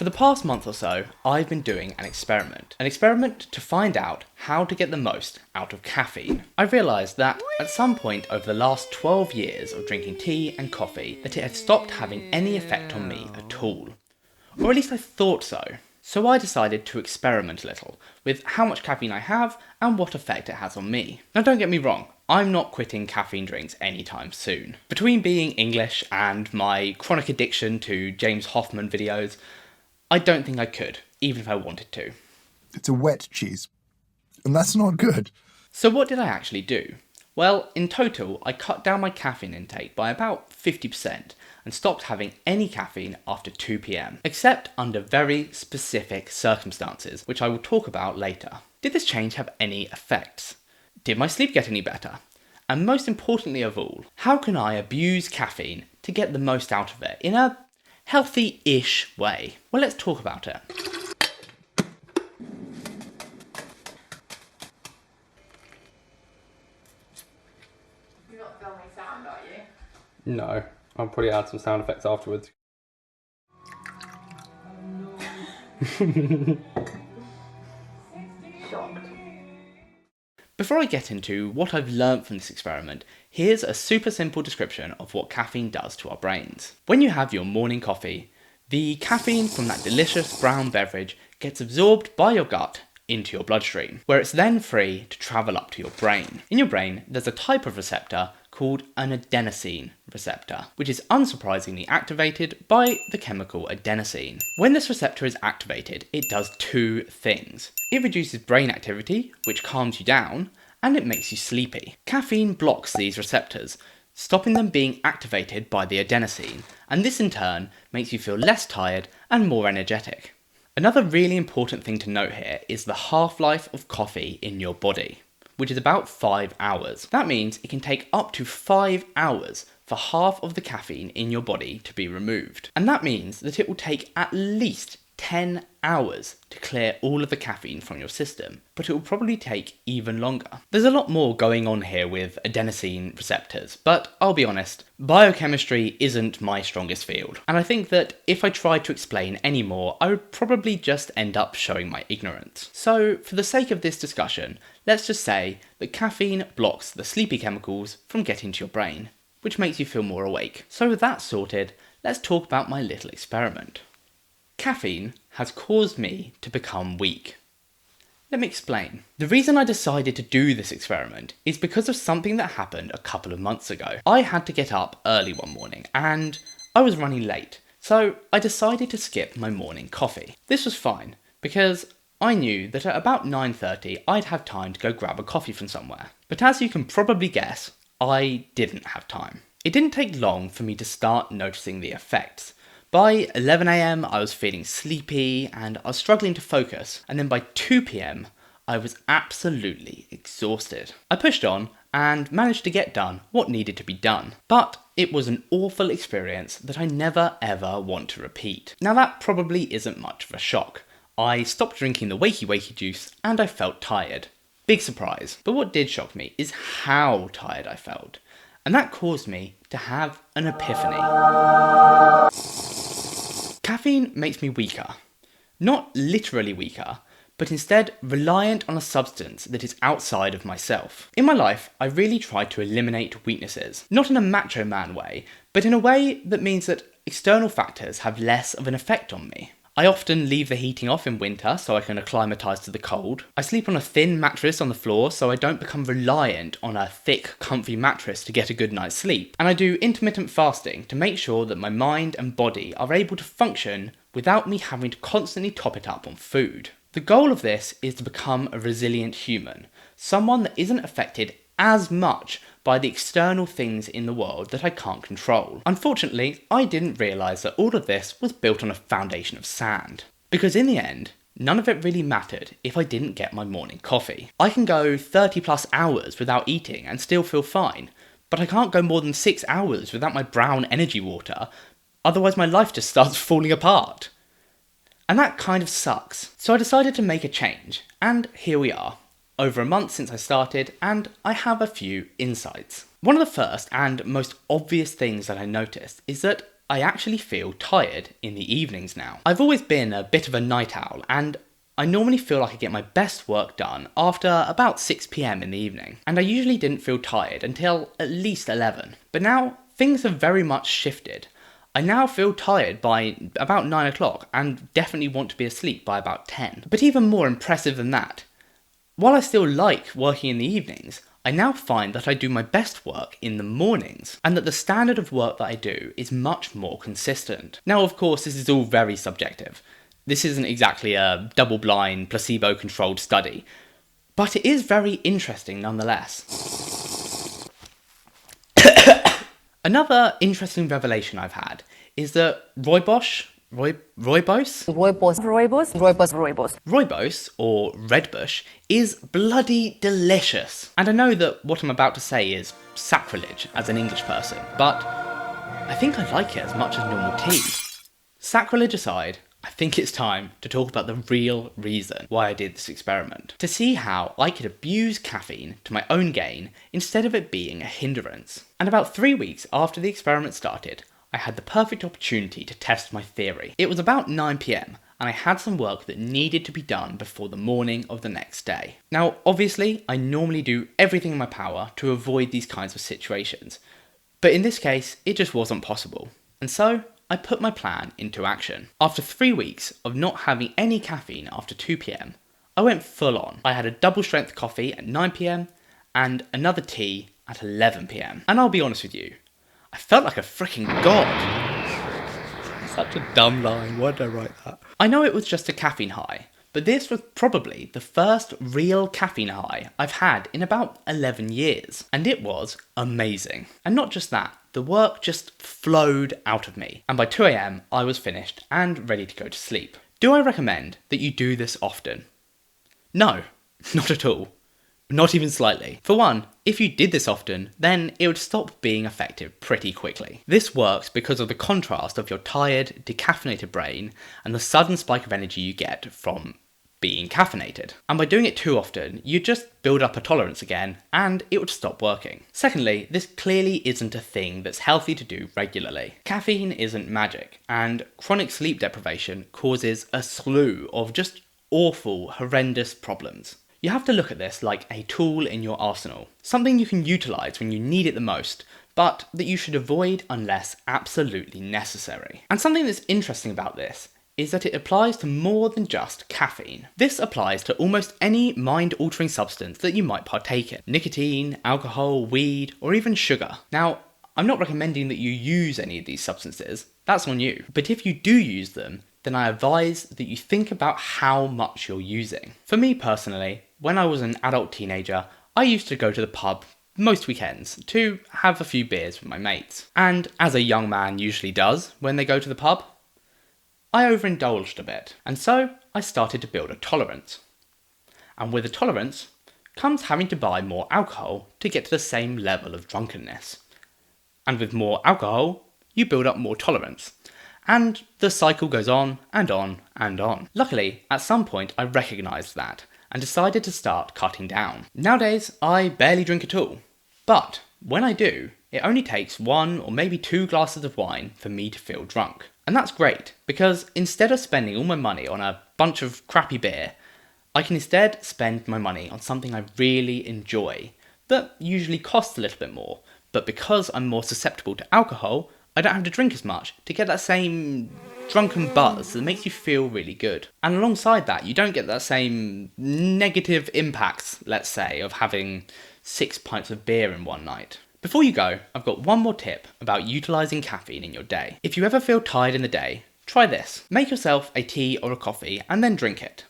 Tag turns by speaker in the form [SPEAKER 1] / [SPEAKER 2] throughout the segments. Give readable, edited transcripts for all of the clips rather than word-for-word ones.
[SPEAKER 1] For the past month or so, I've been doing an experiment. An experiment to find out how to get the most out of caffeine. I realised that at some point over the last 12 years of drinking tea and coffee, that it had stopped having any effect on me at all. Or at least I thought so. So I decided to experiment a little with how much caffeine I have and what effect it has on me. Now don't get me wrong, I'm not quitting caffeine drinks anytime soon. Between being English and my chronic addiction to James Hoffmann videos, I don't think I could, even if I wanted to.
[SPEAKER 2] It's a wet cheese, and that's not good.
[SPEAKER 1] So what did I actually do? Well, in total, I cut down my caffeine intake by about 50% and stopped having any caffeine after 2 p.m, except under very specific circumstances, which I will talk about later. Did this change have any effects? Did my sleep get any better? And most importantly of all, how can I abuse caffeine to get the most out of it in a healthy-ish way? Well, let's talk about it.
[SPEAKER 3] You're not filming sound, are you?
[SPEAKER 1] No, I'll probably add some sound effects afterwards.
[SPEAKER 3] Shocked.
[SPEAKER 1] Before I get into what I've learnt from this experiment, here's a super simple description of what caffeine does to our brains. When you have your morning coffee, the caffeine from that delicious brown beverage gets absorbed by your gut into your bloodstream, where it's then free to travel up to your brain. In your brain, there's a type of receptor called an adenosine receptor, which is unsurprisingly activated by the chemical adenosine. When this receptor is activated, it does two things. It reduces brain activity, which calms you down, and it makes you sleepy. Caffeine blocks these receptors, stopping them being activated by the adenosine, and this in turn makes you feel less tired and more energetic. Another really important thing to note here is the half-life of coffee in your body, which is about 5 hours. That means it can take up to 5 hours for half of the caffeine in your body to be removed. And that means that it will take at least 10 hours to clear all of the caffeine from your system, but it will probably take even longer. There's a lot more going on here with adenosine receptors, but I'll be honest, biochemistry isn't my strongest field, and I think that if I tried to explain any more, I would probably just end up showing my ignorance. So, for the sake of this discussion, let's just say that caffeine blocks the sleepy chemicals from getting to your brain, which makes you feel more awake. So with that sorted, let's talk about my little experiment. Caffeine has caused me to become weak. Let me explain. The reason I decided to do this experiment is because of something that happened a couple of months ago. I had to get up early one morning and I was running late, so I decided to skip my morning coffee. This was fine because I knew that at about 9:30 I'd have time to go grab a coffee from somewhere. But as you can probably guess, I didn't have time. It didn't take long for me to start noticing the effects. By 11 a.m, I was feeling sleepy and I was struggling to focus, and then by 2 p.m, I was absolutely exhausted. I pushed on and managed to get done what needed to be done, but it was an awful experience that I never ever want to repeat. Now that probably isn't much of a shock. I stopped drinking the wakey juice and I felt tired. Big surprise. But what did shock me is how tired I felt, and that caused me to have an epiphany. Caffeine makes me weaker. Not literally weaker, but instead reliant on a substance that is outside of myself. In my life, I really tried to eliminate weaknesses. Not in a macho man way, but in a way that means that external factors have less of an effect on me. I often leave the heating off in winter so I can acclimatise to the cold. I sleep on a thin mattress on the floor so I don't become reliant on a thick, comfy mattress to get a good night's sleep. And I do intermittent fasting to make sure that my mind and body are able to function without me having to constantly top it up on food. The goal of this is to become a resilient human, someone that isn't affected as much by the external things in the world that I can't control. Unfortunately, I didn't realise that all of this was built on a foundation of sand. Because in the end, none of it really mattered if I didn't get my morning coffee. I can go 30 plus hours without eating and still feel fine, but I can't go more than 6 hours without my brown energy water, otherwise my life just starts falling apart. And that kind of sucks. So I decided to make a change, and here we are. Over a month since I started, and I have a few insights. One of the first and most obvious things that I noticed is that I actually feel tired in the evenings now. I've always been a bit of a night owl, and I normally feel like I get my best work done after about 6 PM in the evening, and I usually didn't feel tired until at least 11. But now, things have very much shifted. I now feel tired by about 9 o'clock and definitely want to be asleep by about 10. But even more impressive than that, while I still like working in the evenings, I now find that I do my best work in the mornings, and that the standard of work that I do is much more consistent. Now, of course, this is all very subjective. This isn't exactly a double-blind, placebo-controlled study, but it is very interesting nonetheless. Another interesting revelation I've had is that Rooibos, or Redbush, is bloody delicious. And I know that what I'm about to say is sacrilege as an English person, but I think I like it as much as normal tea. Sacrilege aside, I think it's time to talk about the real reason why I did this experiment. To see how I could abuse caffeine to my own gain instead of it being a hindrance. And about 3 weeks after the experiment started, I had the perfect opportunity to test my theory. It was about 9 PM, and I had some work that needed to be done before the morning of the next day. Now, obviously, I normally do everything in my power to avoid these kinds of situations, but in this case, it just wasn't possible. And so, I put my plan into action. After 3 weeks of not having any caffeine after 2 PM, I went full on. I had a double strength coffee at 9 PM and another tea at 11 PM. And I'll be honest with you, I felt like a freaking god. Such a dumb line, why did I write that? I know it was just a caffeine high, but this was probably the first real caffeine high I've had in about 11 years. And it was amazing. And not just that, the work just flowed out of me. And by 2 AM, I was finished and ready to go to sleep. Do I recommend that you do this often? No, not at all. Not even slightly. For one, if you did this often, then it would stop being effective pretty quickly. This works because of the contrast of your tired, decaffeinated brain and the sudden spike of energy you get from being caffeinated. And by doing it too often, you just build up a tolerance again, and it would stop working. Secondly, this clearly isn't a thing that's healthy to do regularly. Caffeine isn't magic, and chronic sleep deprivation causes a slew of just awful, horrendous problems. You have to look at this like a tool in your arsenal, something you can utilise when you need it the most, but that you should avoid unless absolutely necessary. And something that's interesting about this is that it applies to more than just caffeine. This applies to almost any mind-altering substance that you might partake in. Nicotine, alcohol, weed, or even sugar. Now, I'm not recommending that you use any of these substances, that's on you. But if you do use them, then I advise that you think about how much you're using. For me personally, when I was an adult teenager, I used to go to the pub most weekends to have a few beers with my mates. And as a young man usually does when they go to the pub, I overindulged a bit, and so I started to build a tolerance. And with a tolerance comes having to buy more alcohol to get to the same level of drunkenness. And with more alcohol, you build up more tolerance. And the cycle goes on and on and on. Luckily, at some point I recognised that and decided to start cutting down. Nowadays, I barely drink at all. But when I do, it only takes 1 or maybe 2 glasses of wine for me to feel drunk. And that's great, because instead of spending all my money on a bunch of crappy beer, I can instead spend my money on something I really enjoy, that usually costs a little bit more, but because I'm more susceptible to alcohol, I don't have to drink as much to get that same drunken buzz that makes you feel really good. And alongside that, you don't get that same negative impacts, let's say, of having 6 pints of beer in one night. Before you go, I've got one more tip about utilising caffeine in your day. If you ever feel tired in the day, try this. Make yourself a tea or a coffee and then drink it.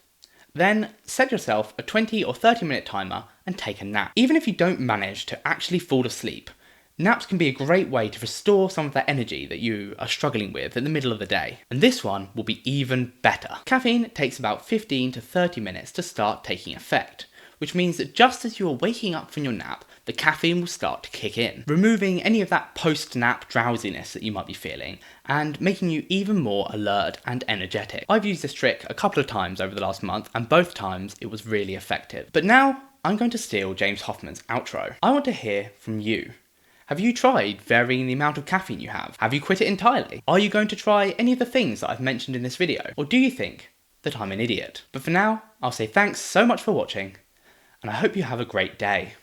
[SPEAKER 1] Then set yourself a 20 or 30-minute timer and take a nap. Even if you don't manage to actually fall asleep, naps can be a great way to restore some of that energy that you are struggling with in the middle of the day. And this one will be even better. Caffeine takes about 15 to 30 minutes to start taking effect, which means that just as you are waking up from your nap, the caffeine will start to kick in, removing any of that post-nap drowsiness that you might be feeling, and making you even more alert and energetic. I've used this trick a couple of times over the last month, and both times it was really effective. But now, I'm going to steal James Hoffman's outro. I want to hear from you. Have you tried varying the amount of caffeine you have? Have you quit it entirely? Are you going to try any of the things that I've mentioned in this video? Or do you think that I'm an idiot? But for now, I'll say thanks so much for watching, and I hope you have a great day.